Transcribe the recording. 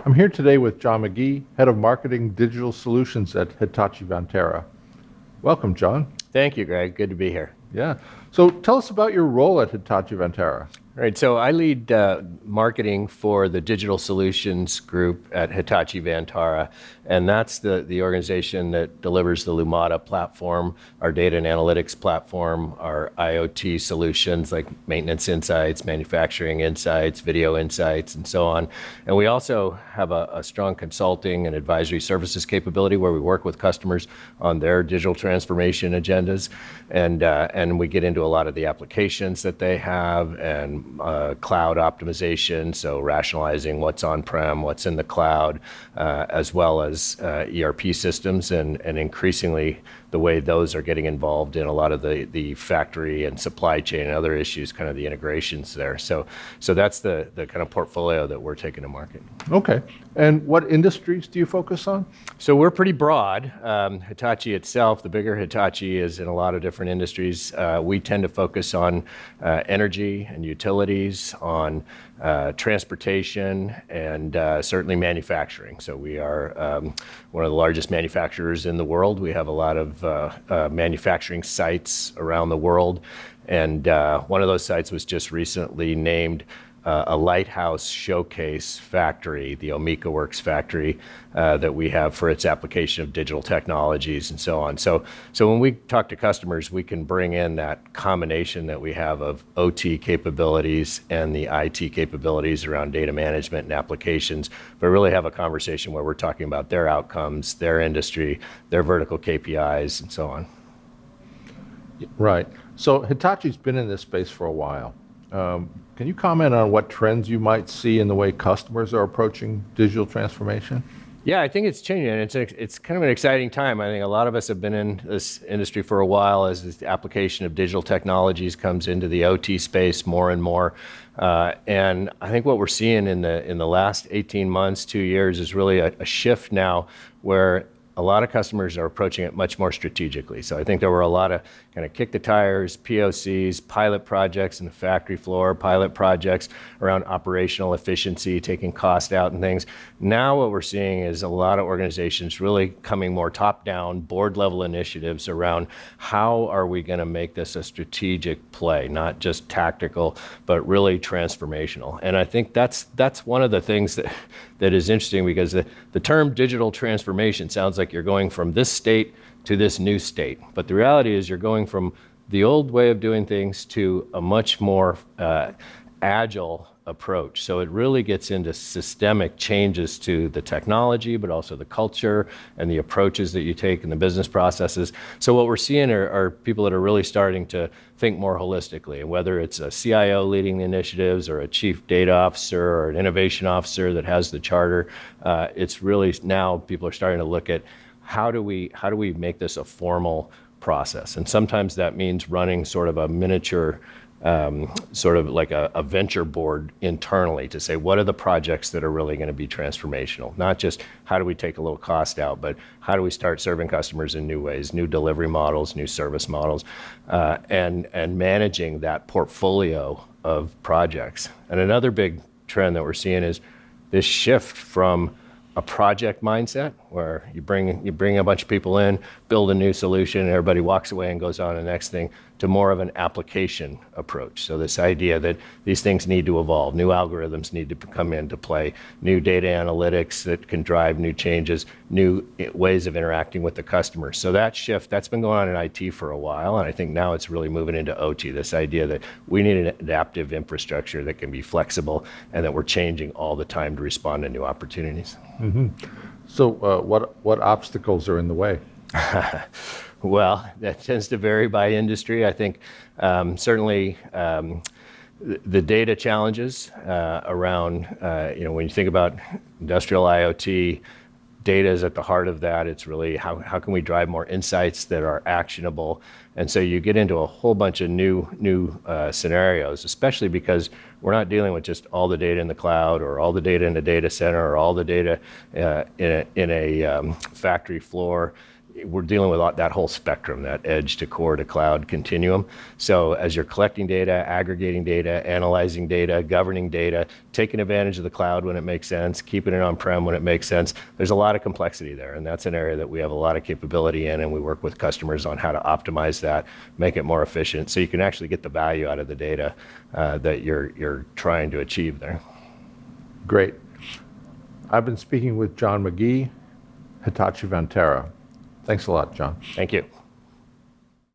I'm here today with John Magee, Head of Marketing Digital Solutions at Hitachi Vantara. Welcome, John. Thank you, Greg. Good to be here. Yeah. So tell us about your role at Hitachi Vantara. All right, so I lead marketing for the digital solutions group at Hitachi Vantara, and that's the organization that delivers the Lumada platform, our data and analytics platform, our IoT solutions like maintenance insights, manufacturing insights, video insights, and so on. And we also have a strong consulting and advisory services capability where we work with customers on their digital transformation agendas, and we get into a lot of the applications that they have and cloud optimization, so rationalizing what's on-prem, what's in the cloud, as well as ERP systems, and increasingly the way those are getting involved in a lot of the factory and supply chain and other issues, kind of the integrations there. So that's the kind of portfolio that we're taking to market. Okay. And what industries do you focus on? So we're pretty broad. Hitachi itself, the bigger Hitachi, is in a lot of different industries. We tend to focus on energy and utilities, on transportation, and certainly manufacturing. So we are one of the largest manufacturers in the world. We have a lot of manufacturing sites around the world, and one of those sites was just recently named a lighthouse showcase factory, the Omeka Works factory that we have for its application of digital technologies and so on. So when we talk to customers, we can bring in that combination that we have of OT capabilities and the IT capabilities around data management and applications, but really have a conversation where we're talking about their outcomes, their industry, their vertical KPIs, and so on. Right. So Hitachi's been in this space for a while. Can you comment on what trends you might see in the way customers are approaching digital transformation? Yeah, I think it's changing, and it's kind of an exciting time. I think a lot of us have been in this industry for a while as this application of digital technologies comes into the OT space more and more. And I think what we're seeing in the last 18 months, 2 years, is really a shift now where a lot of customers are approaching it much more strategically. So I think there were a lot of kind of kick the tires, POCs, pilot projects in the factory floor, pilot projects around operational efficiency, taking cost out and things. Now what we're seeing is a lot of organizations really coming more top-down, board-level initiatives around how are we going to make this a strategic play, not just tactical, but really transformational. And I think that's one of the things that is interesting, because the term digital transformation sounds like you're going from this state to this new state. But the reality is you're going from the old way of doing things to a much more agile approach. So it really gets into systemic changes to the technology, but also the culture and the approaches that you take in the business processes. So what we're seeing are people that are really starting to think more holistically, and whether it's a CIO leading the initiatives or a chief data officer or an innovation officer that has the charter, it's really now people are starting to look at how do we make this a formal process? And sometimes that means running sort of a miniature sort of like a venture board internally to say, what are the projects that are really going to be transformational? Not just how do we take a little cost out, but how do we start serving customers in new ways, new delivery models, new service models, and managing that portfolio of projects. And another big trend that we're seeing is this shift from a project mindset where you bring a bunch of people in, build a new solution, and everybody walks away and goes on to the next thing, to more of an application approach. So this idea that these things need to evolve, new algorithms need to come into play, new data analytics that can drive new changes, new ways of interacting with the customer. So that shift, that's been going on in IT for a while, and I think now it's really moving into OT, this idea that we need an adaptive infrastructure that can be flexible and that we're changing all the time to respond to new opportunities. Mm-hmm. So what obstacles are in the way? Well, that tends to vary by industry. I think certainly the data challenges around, when you think about industrial IoT, data is at the heart of that. It's really how can we drive more insights that are actionable? And so you get into a whole bunch of new scenarios, especially because we're not dealing with just all the data in the cloud or all the data in the data center or all the data in a factory floor. we're dealing with that whole spectrum, that edge to core to cloud continuum. So as you're collecting data, aggregating data, analyzing data, governing data, taking advantage of the cloud when it makes sense, keeping it on-prem when it makes sense, there's a lot of complexity there. And that's an area that we have a lot of capability in, and we work with customers on how to optimize that, make it more efficient, so you can actually get the value out of the data that you're trying to achieve there. Great. I've been speaking with John Magee, Hitachi Vantara. Thanks a lot, John. Thank you.